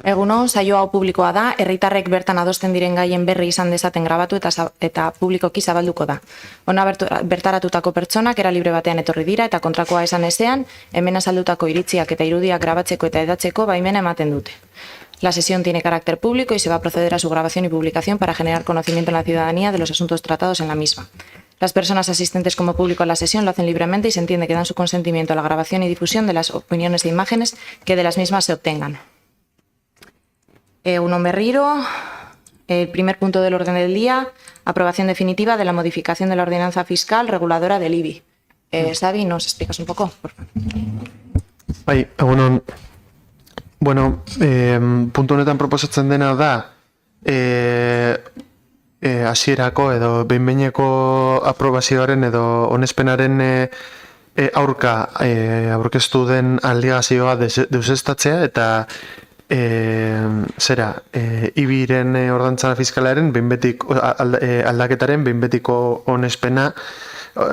Egunon, saio hau publikoa da, herritarrek bertan adosten diren gaien berri izan dezaten grabatu eta publikoki zabalduko da. Ona bertaratutako pertsonak era libre batean etorri dira eta kontrakoa esan ezean, hemen azaldutako iritziak eta irudiak grabatzeko eta edatzeko baimena ematen dute. La sesión tiene carácter público y se va a proceder a su grabación y publicación para generar conocimiento en la ciudadanía de los asuntos tratados en la misma. Las personas asistentes como público a la sesión lo hacen libremente y se entiende que dan su consentimiento a la grabación y difusión de las opiniones e imágenes que de las mismas se obtengan. Uno berriro, el primer punto del orden del día, aprobación definitiva de la modificación de la ordenanza fiscal reguladora del IBI. Xavi, ¿nos explicas un poco? Por favor. Bai, egunon, bueno, puntu honetan proposatzen dena da, hasierako edo behin-behineko aprobazioaren edo onespenaren aurka aurkeztu den alegazioa deuseztatzea eta IBIren ordantzara fiskalaren aldaketaren behin-betiko onespena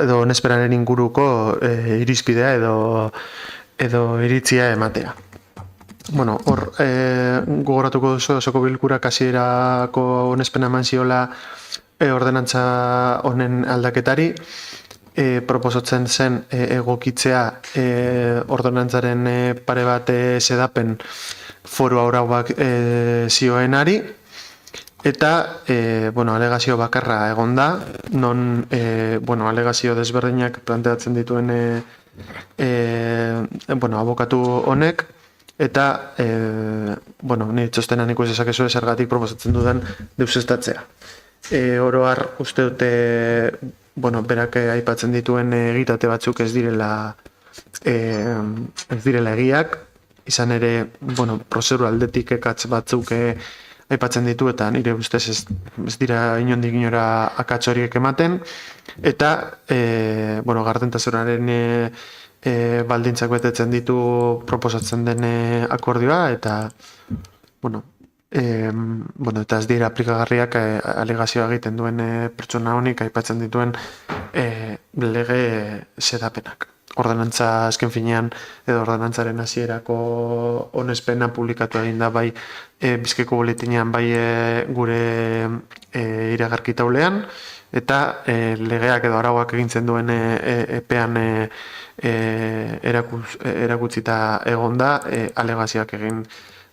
edo onespenaren inguruko irizpidea edo iritzia ematea. Bueno, hor gogoratuko duzu osoko bilkurak hasierako onespena eman ziola ordenantza honen aldaketari, proposatzen zen egokitzea ordenantzaren pare bat sedapen foru arauak zioenari, eta alegazio bakarra egon da, non alegazio desberdinak planteatzen dituen abokatu honek, eta nire txostenan ikusi dezakezu zergatik proposatzen dudan deuseztatzea. Oro har, uste dute berak aipatzen dituen egitate batzuk ez direla egiak, izan ere, prozedura aldetik ekatz batzuk aipatzen ditu eta nire ustez ez dira inondik inora akats horiek ematen, eta gardentasunaren baldintzak betetzen ditu proposatzen den akordioa, eta eta ez dira aplikagarriak alegazioa egiten duen pertsona honik aipatzen dituen lege sedapenak. Ordenantza azken finean edo ordenantzaren hasierako onespena publikatu egin da bai Bizkaiko boletinean bai gure iragarki taulean, eta legeak edo arauak egintzen duen epean erakutsita egon da alegazioak egin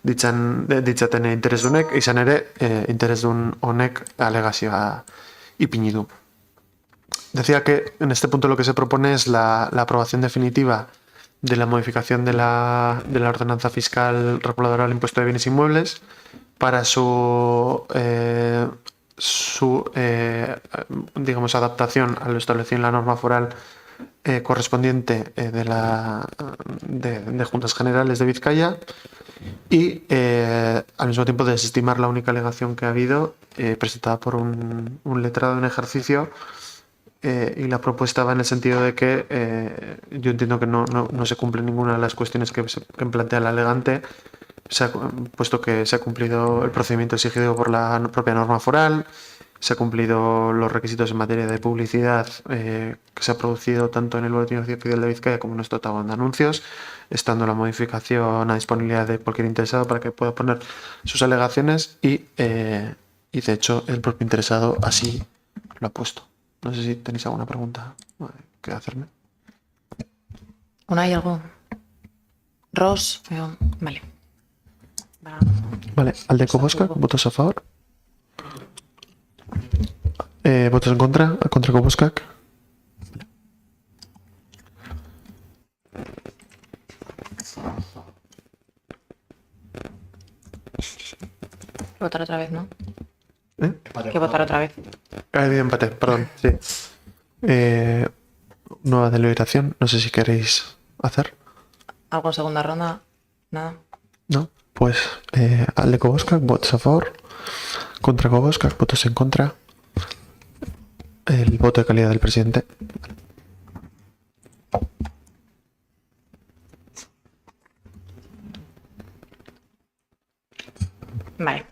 ditzaten interesdunek, izan ere interesdun honek alegazioa ipini du. Decía que en este punto lo que se propone es la aprobación definitiva de la modificación de la ordenanza fiscal reguladora del impuesto de bienes inmuebles para su adaptación a lo establecido en la norma foral correspondiente de Juntas Generales de Vizcaya y al mismo tiempo desestimar la única alegación que ha habido presentada por un letrado en ejercicio, y la propuesta va en el sentido de que yo entiendo que no se cumple ninguna de las cuestiones que plantea el alegante, puesto que se ha cumplido el procedimiento exigido por la propia norma foral, se han cumplido los requisitos en materia de publicidad que se ha producido tanto en el Boletín Oficial de Vizcaya como en nuestro tabón de anuncios, estando la modificación a disponibilidad de cualquier interesado para que pueda poner sus alegaciones y de hecho el propio interesado así lo ha puesto. No sé si tenéis alguna pregunta que hacerme. ¿Hay algo? Ros, vale. Vale, Aldeko Boskak, ¿votos a favor? ¿Votos en contra? ¿A contra Boskak? Votar otra vez, ¿no? Hay que votar otra vez. Empate, perdón, sí. Nueva deliberación, no sé si queréis hacer. ¿Algo en segunda ronda? Nada. No, pues Aldeko Boskak, votos a favor. Contra Boskak, votos en contra. El voto de calidad del presidente. Vale.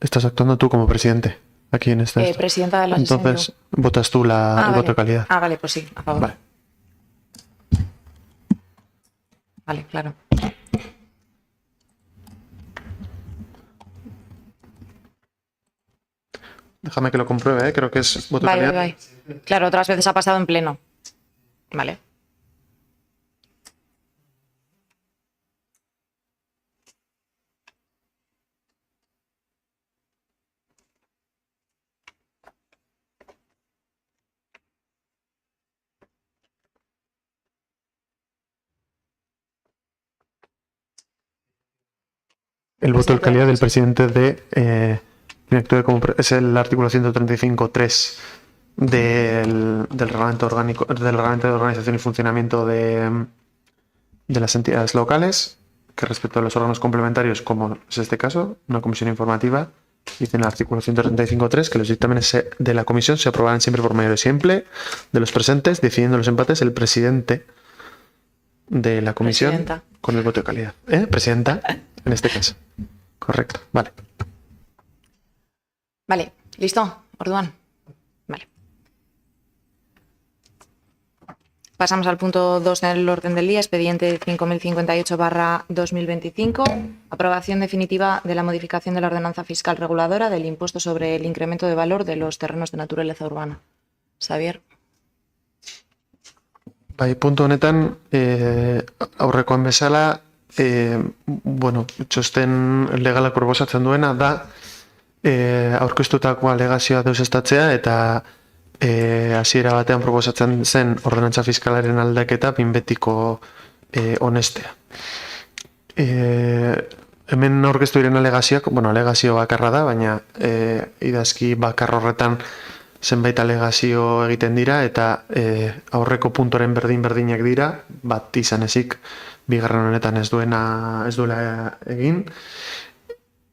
Estás actuando tú como presidente aquí en este. Presidenta de la sesión. Entonces, votas tú el voto de calidad. Vale, pues sí, a favor. Vale. Vale, claro. Déjame que lo compruebe, creo que es voto de calidad. Bai. Claro, otras veces ha pasado en pleno. Vale. El voto de calidad del presidente es el artículo 135.3 del reglamento orgánico, del reglamento de organización y funcionamiento de las entidades locales, que respecto a los órganos complementarios, como es este caso, una comisión informativa, dice en el artículo 135.3 que los dictámenes de la comisión se aprobarán siempre por mayoría simple de los presentes, decidiendo los empates el presidente de la comisión Presidenta. con el voto de calidad. Presidenta, en este caso. Correcto, vale. Vale, listo, orduan. Vale. Pasamos al punto 2 del orden del día, expediente 5058/2025, aprobación definitiva de la modificación de la ordenanza fiscal reguladora del impuesto sobre el incremento de valor de los terrenos de naturaleza urbana. Xavier. Bai, puntu honetan, aurrekoan bezala, txosten legalak proposatzen duena da aurkeztutako alegazioa deusestatzea eta hasiera batean proposatzen zen ordenantza fiskalaren aldaketa behin betiko onestea. Hemen aurkeztu diren alegazioak, alegazio bakarra da, baina idazki bakar horretan zenbait alegazio egiten dira eta aurreko puntoren berdin-berdinak dira, bat izan ezik bigarren honetan ez duela egin.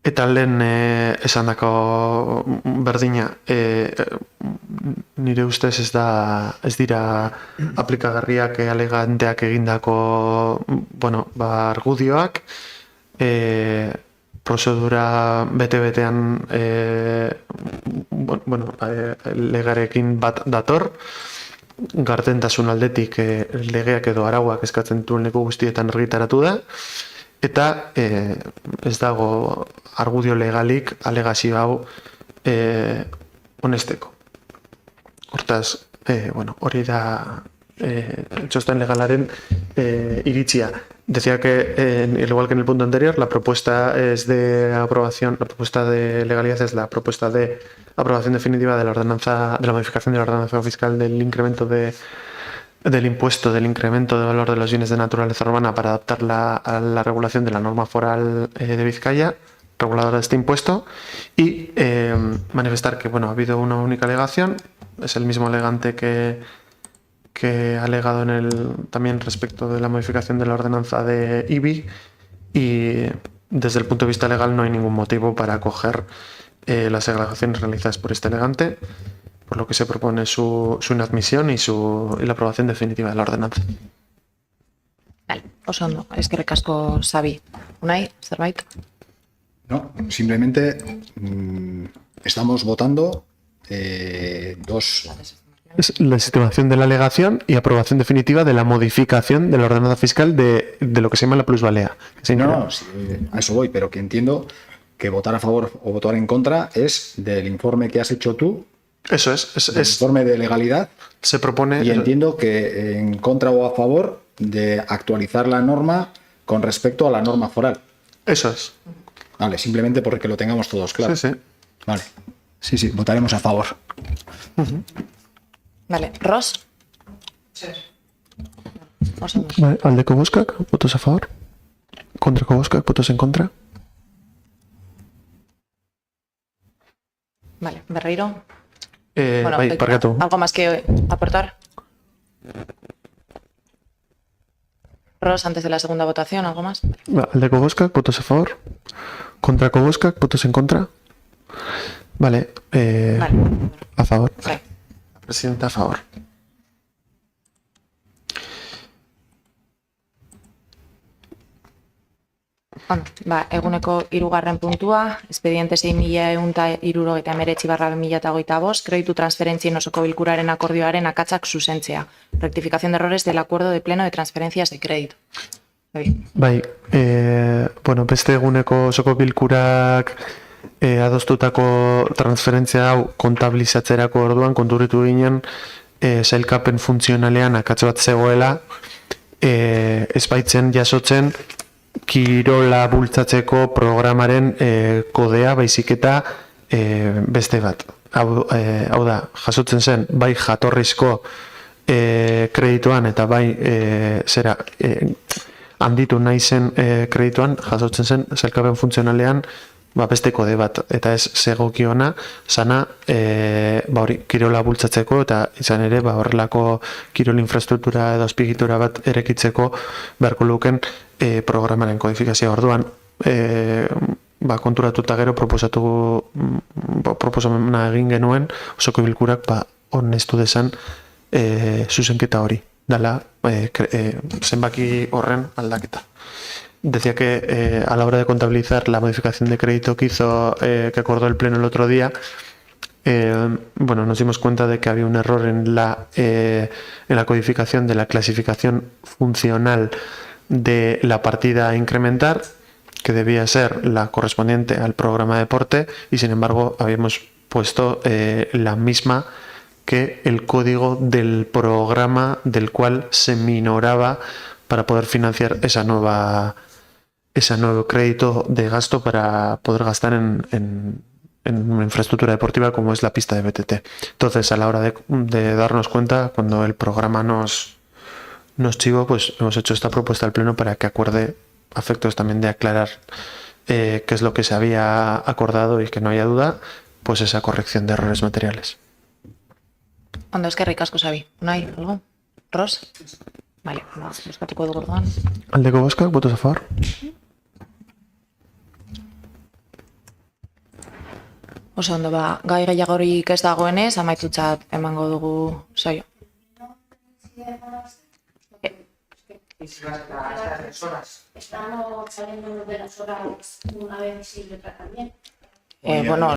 Eta lehen esandako berdina, nire ustez ez dira aplikagarriak aleganteak egindako argudioak, prozedura bete-betean legarekin bat dator, gardentasun aldetik legeak edo arauak eskatzen duen leku guztietan argitaratu da, eta ez dago argudio legalik alegazio hau honesteko. Hortaz, hori da txosten legalaren iritzia. Decía que, igual que en el punto anterior, la propuesta es de aprobación, la propuesta de legalidad es la propuesta de aprobación definitiva de la modificación de la ordenanza fiscal del incremento del impuesto del incremento de valor de los bienes de naturaleza urbana para adaptarla a la regulación de la norma foral de Vizcaya, reguladora de este impuesto, y manifestar que ha habido una única alegación, es el mismo alegante que ha alegado también respecto de la modificación de la ordenanza de IBI, y desde el punto de vista legal no hay ningún motivo para acoger las alegaciones realizadas por este alegante, por lo que se propone su inadmisión y la aprobación definitiva de la ordenanza. Vale, oso ondo, eskerrik asko, Xabi. Unai, zerbait? No, simplemente estamos votando dos... Es la estimación de la alegación y aprobación definitiva de la modificación de la ordenanza fiscal de lo que se llama la plusvalía. No, sí, a eso voy, pero que entiendo que votar a favor o votar en contra es del informe que has hecho tú. Eso es. El informe de legalidad. Se propone... Y entiendo que en contra o a favor de actualizar la norma con respecto a la norma foral. Eso es. Vale, simplemente porque lo tengamos todos claro. Sí. Vale. Sí, votaremos a favor. Vale, Ros? Sí. Oso ondo. Vale, aldeko bozkak, votos a favor. Kontrako bozkak, votos en contra. Vale, Berreiro. Parkatu. ¿Algo más que aportar? Ros, antes de la segunda votación, ¿algo más? Aldeko bozkak, votos a favor. Kontrako bozkak, votos en contra. Vale, a favor. Sí. Presidenta, a favor. Eguneko 3. puntua, expediente 6179/2025, kreditu transferentzien osoko bilkuraren akordioaren akatsak zuzentzea. Rectificación de errores del acuerdo de pleno de transferencias de crédito. Beste eguneko osoko bilkurak adostutako transferentzia hau kontabilizatzerako orduan konturitu ginen sailkapen funtzionalean akats bat zegoela, ez baitzen jasotzen kirola bultzatzeko programaren kodea, baizik eta beste bat. Hau da, jasotzen zen bai jatorrizko kredituan eta bai handitu nahi zen kredituan, jasotzen zen sailkapen funtzionalean beste kode bat, eta ez zegokiona sana hori kirola bultzatzeko eta izan ere horrelako kirol infrastruktura edo azpiegitura bat erekitzeko beharko luken programaren kodifikazioa. Orduan konturatuta gero proposamena egin genuen osoko bilkurak onestu dezan zuzenketa hori dala zenbaki horren aldaketa. Decía que a la hora de contabilizar la modificación de crédito que acordó el Pleno el otro día, nos dimos cuenta de que había un error en la codificación de la clasificación funcional de la partida a incrementar, que debía ser la correspondiente al programa de deporte, y sin embargo habíamos puesto la misma que el código del programa del cual se minoraba para poder financiar ese nuevo crédito de gasto para poder gastar en una infraestructura deportiva como es la pista de BTT. Entonces, a la hora de darnos cuenta, cuando el programa nos chivó, pues hemos hecho esta propuesta al Pleno para que acuerde a efectos también de aclarar qué es lo que se había acordado y que no haya duda, pues esa corrección de errores materiales. Ondo, eskerrik asko, Xabi. Unai, algo? Ros? Vale, bozkatuko dugu orduan. Aldeko bozkak, votos a favor. Oso ondo, gai gehiagorik ez dagoenez, amaitutzat emango dugu saio. Estamos saliendo de las horas una vez visible también. Bueno,